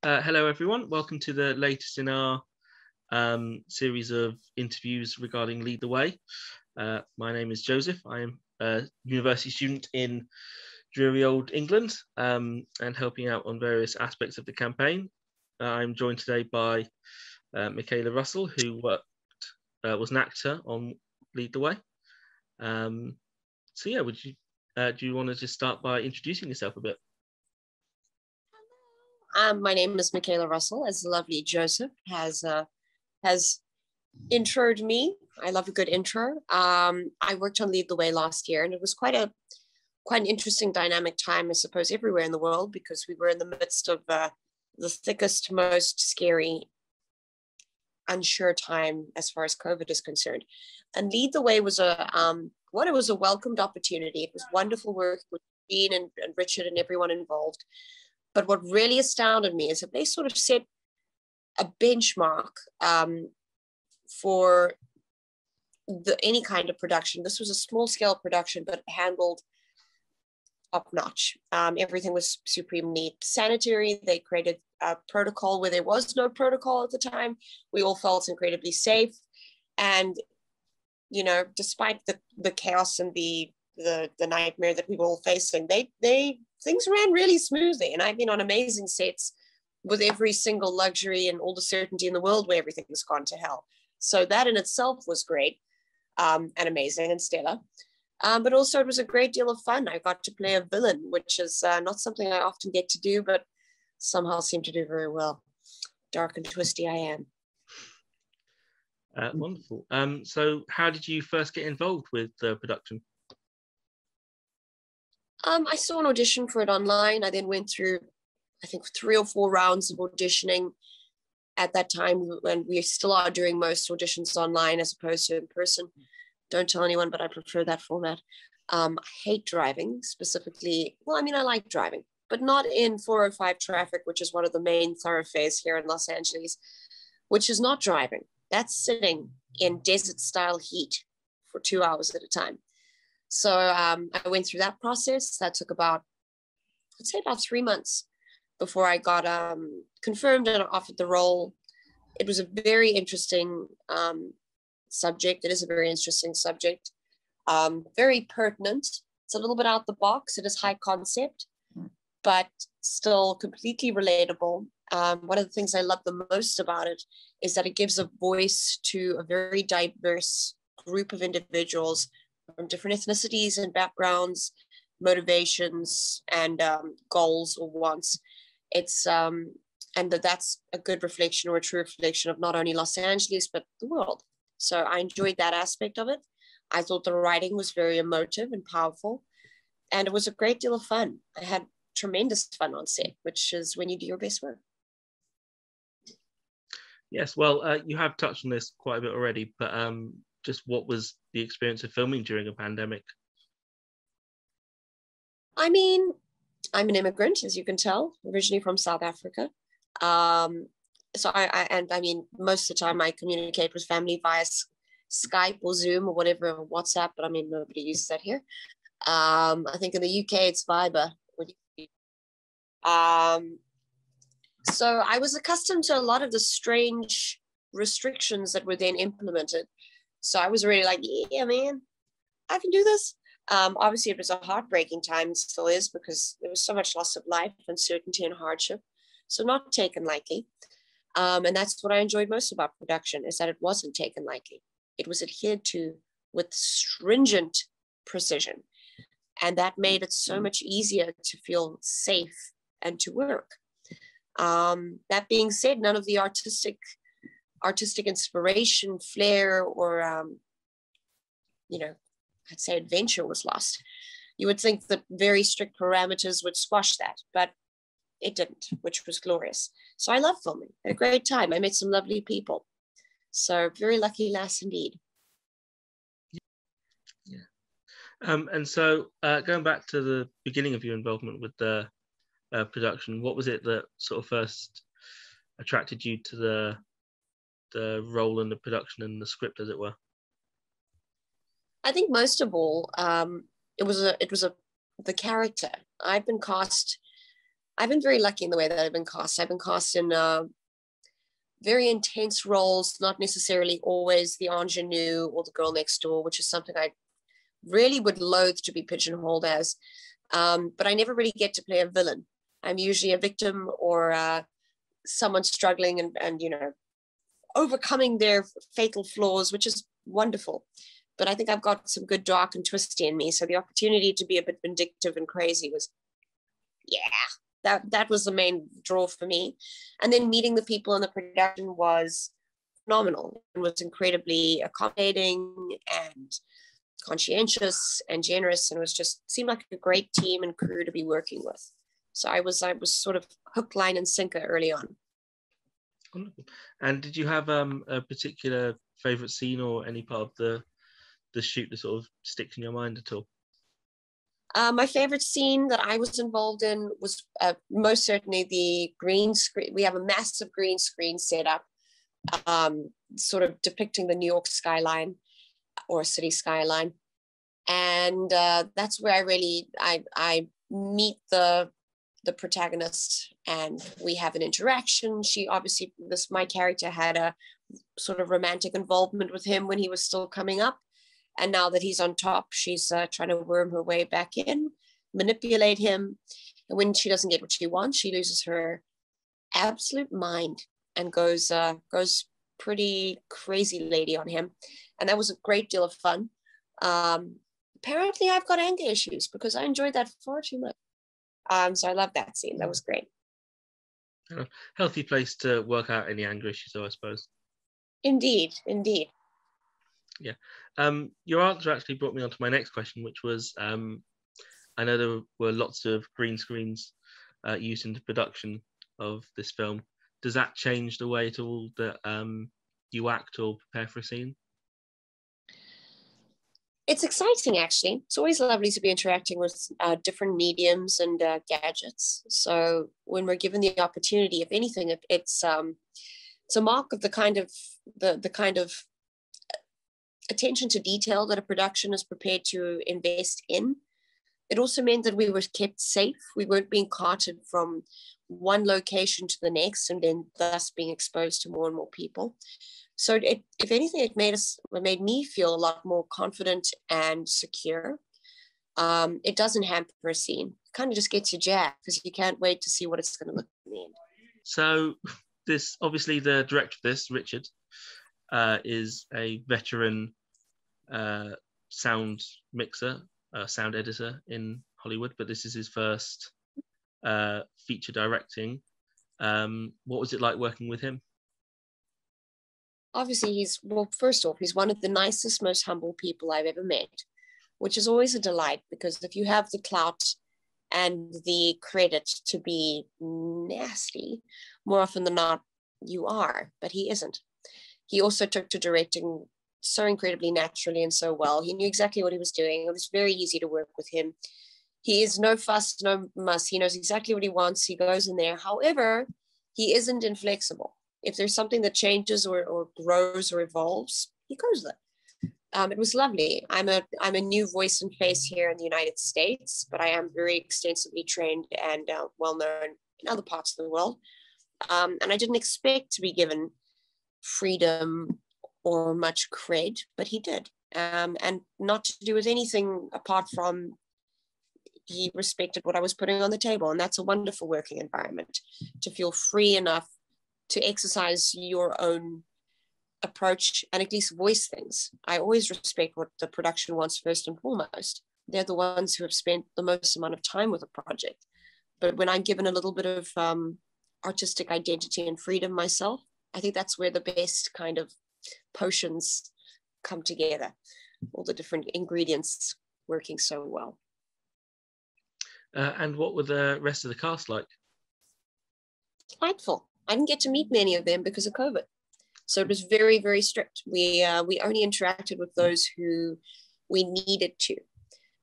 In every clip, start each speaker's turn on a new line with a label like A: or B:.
A: Hello, everyone. Welcome to the latest in our series of interviews regarding Lead the Way. My name is Joseph. I am a university student in dreary old England and helping out on various aspects of the campaign. I'm joined today by Michaella Russell, who was an actor on Lead the Way. So yeah, do you want to just start by introducing yourself a bit?
B: My name is Michaella Russell, as the lovely Joseph has introed me. I love a good intro. I worked on Lead the Way last year, and it was quite an interesting dynamic time, I suppose, everywhere in the world, because we were in the midst of the thickest, most scary, unsure time as far as COVID is concerned. And Lead the Way was it was a welcomed opportunity. It was wonderful work with Dean and Richard and everyone involved. But what really astounded me is that they sort of set a benchmark for any kind of production. This was a small scale production, but handled top notch. Everything was supremely sanitary. They created a protocol where there was no protocol at the time. We all felt incredibly safe. And, you know, despite the chaos and the nightmare that we were all facing, things ran really smoothly. And I've been on amazing sets with every single luxury and all the certainty in the world where everything has gone to hell. So that in itself was great and amazing and stellar. But also it was a great deal of fun. I got to play a villain, which is not something I often get to do, but somehow seem to do very well. Dark and twisty I am.
A: Wonderful. So how did you first get involved with the production?
B: I saw an audition for it online. I then went through, I think, 3 or 4 rounds of auditioning at that time, when we still are doing most auditions online as opposed to in person. Don't tell anyone, but I prefer that format. I hate driving specifically. Well, I mean, I like driving, but not in 405 traffic, which is one of the main thoroughfares here in Los Angeles, which is not driving. That's sitting in desert style heat for 2 hours at a time. So I went through that process. That took about 3 months before I got confirmed and offered the role. It was a very interesting subject. It is a very interesting subject, very pertinent. It's a little bit out the box. It is high concept, but still completely relatable. One of the things I love the most about it is that it gives a voice to a very diverse group of individuals from different ethnicities and backgrounds, motivations, and goals or wants. It's and that's a good reflection or a true reflection of not only Los Angeles but the world. So I enjoyed that aspect of it. I thought the writing was very emotive and powerful, and it was a great deal of fun. I had tremendous fun on set, which is when you do your best work.
A: Yes, well, you have touched on this quite a bit already, but just what was the experience of filming during a pandemic?
B: I mean, I'm an immigrant, as you can tell, originally from South Africa. So I mean, most of the time I communicate with family via Skype or Zoom or whatever, or WhatsApp, but I mean, nobody uses that here. I think in the UK it's Viber. So I was accustomed to a lot of the strange restrictions that were then implemented. So I was really like, yeah, man, I can do this. Obviously, it was a heartbreaking time, still is, because there was so much loss of life, uncertainty, and hardship. So not taken lightly. And that's what I enjoyed most about production, is that it wasn't taken lightly. It was adhered to with stringent precision. And that made it so much easier to feel safe and to work. That being said, none of the artistic inspiration, flair, or, I'd say adventure was lost. You would think that very strict parameters would squash that, but it didn't, which was glorious. So I love filming. I had a great time. I met some lovely people. So very lucky lass indeed.
A: Yeah. And so going back to the beginning of your involvement with the production, what was it that sort of first attracted you to the role in the production and the script, as it were?
B: I think most of all, it was the character. I've been cast I've been very lucky in the way that I've been cast. I've been cast in very intense roles, not necessarily always the ingenue or the girl next door, which is something I really would loathe to be pigeonholed as. But I never really get to play a villain. I'm usually a victim or someone struggling and overcoming their fatal flaws, which is wonderful. But I think I've got some good dark and twisty in me. So the opportunity to be a bit vindictive and crazy was, that was the main draw for me. And then meeting the people in the production was phenomenal and was incredibly accommodating and conscientious and generous, and it was just seemed like a great team and crew to be working with. So I was sort of hook, line, and sinker early on.
A: Wonderful. And did you have a particular favorite scene or any part of the shoot that sort of sticks in your mind at all?
B: My favorite scene that I was involved in was most certainly the green screen. We have a massive green screen set up, sort of depicting the New York skyline or city skyline. And that's where I meet the protagonist and we have an interaction. She obviously, my character had a sort of romantic involvement with him when he was still coming up. And now that he's on top, she's trying to worm her way back in, manipulate him. And when she doesn't get what she wants, she loses her absolute mind and goes pretty crazy lady on him. And that was a great deal of fun. Apparently I've got anger issues because I enjoyed that far too much. So I love that scene. That was great.
A: A healthy place to work out any anger issues, though, I suppose.
B: Indeed.
A: Yeah. Your answer actually brought me on to my next question, which was, I know there were lots of green screens used in the production of this film. Does that change the way at all that you act or prepare for a scene?
B: It's exciting, actually. It's always lovely to be interacting with different mediums and gadgets. So when we're given the opportunity, if anything, it's a mark of the kind of attention to detail that a production is prepared to invest in. It also meant that we were kept safe. We weren't being carted from one location to the next and then thus being exposed to more and more people. So if anything, it made me feel a lot more confident and secure. It doesn't hamper a scene. It kind of just gets you jacked because you can't wait to see what it's going to look like in the end.
A: So this, obviously the director of this, Richard, is a veteran sound mixer, sound editor in Hollywood, but this is his first feature directing. What was it like working with him?
B: Obviously, first off, he's one of the nicest, most humble people I've ever met, which is always a delight because if you have the clout and the credit to be nasty, more often than not, you are, but he isn't. He also took to directing so incredibly naturally and so well. He knew exactly what he was doing. It was very easy to work with him. He is no fuss, no muss. He knows exactly what he wants. He goes in there. However, he isn't inflexible. If there's something that changes or grows or evolves, he goes there. It was lovely. I'm a new voice and face here in the United States, but I am very extensively trained and well known in other parts of the world. And I didn't expect to be given freedom or much cred, but he did. And not to do with anything apart from he respected what I was putting on the table. And that's a wonderful working environment, to feel free enough to exercise your own approach and at least voice things. I always respect what the production wants first and foremost. They're the ones who have spent the most amount of time with a project. But when I'm given a little bit of artistic identity and freedom myself, I think that's where the best kind of potions come together, all the different ingredients working so well.
A: And what were the rest of the cast like?
B: Delightful. I didn't get to meet many of them because of COVID. So it was very, very strict. We only interacted with those who we needed to.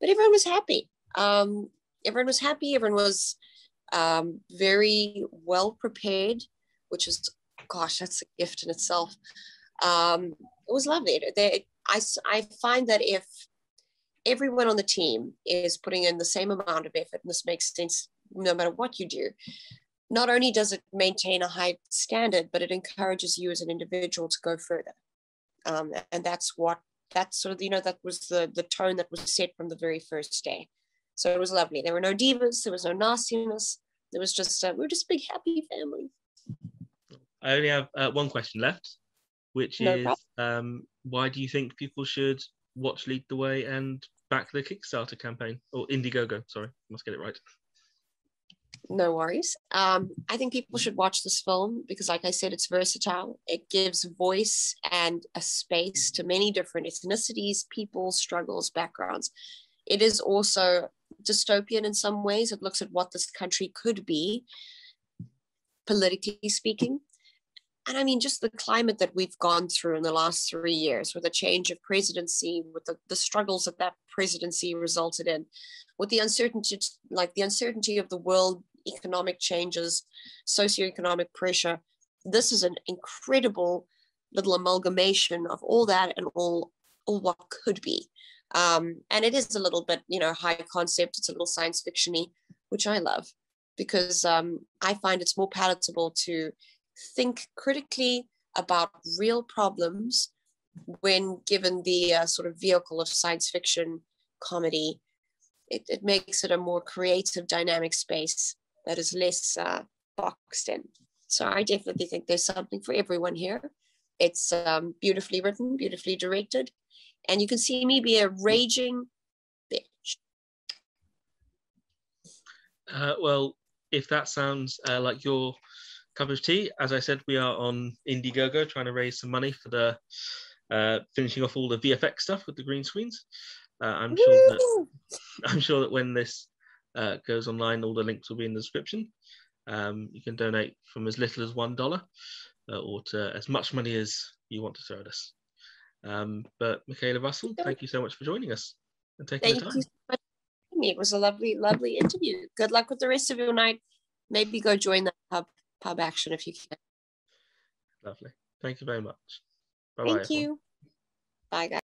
B: But everyone was happy. Everyone was very well prepared, which is, gosh, that's a gift in itself. It was lovely. I find that if everyone on the team is putting in the same amount of effort, and this makes sense no matter what you do. Not only does it maintain a high standard, but it encourages you as an individual to go further. And that's sort of, that was the tone that was set from the very first day. So it was lovely. There were no divas, there was no nastiness. There was just, we were just a big happy family.
A: I only have one question left, which
B: No
A: is, why do you think people should watch Lead the Way and back the Kickstarter campaign? Or Indiegogo, sorry, must get it right.
B: No worries. I think people should watch this film because, like I said, it's versatile. It gives voice and a space to many different ethnicities, people, struggles, backgrounds. It is also dystopian in some ways. It looks at what this country could be, politically speaking. And I mean, just the climate that we've gone through in the last 3 years with a change of presidency, with the struggles that presidency resulted in, with the uncertainty of the world, economic changes, socioeconomic pressure. This is an incredible little amalgamation of all that and all what could be. And it is a little bit, high concept. It's a little science fiction-y, which I love because I find it's more palatable to think critically about real problems when given the sort of vehicle of science fiction comedy. It makes it a more creative, dynamic space that is less boxed in. So I definitely think there's something for everyone here. It's beautifully written, beautifully directed, and you can see me be a raging bitch.
A: Well, if that sounds like your cup of tea, as I said, we are on Indiegogo trying to raise some money for the finishing off all the VFX stuff with the green screens. I'm sure that when this goes online, all the links will be in the description. You can donate from as little as $1 or to as much money as you want to throw at us. But Michaella Russell, thank you so much for joining us and taking the time.
B: Thank you so much for me. It was a lovely, lovely interview. Good luck with the rest of your night. Maybe go join the pub action if you can.
A: Lovely. Thank you very much. Bye-bye.
B: Thank you. Bye, guys.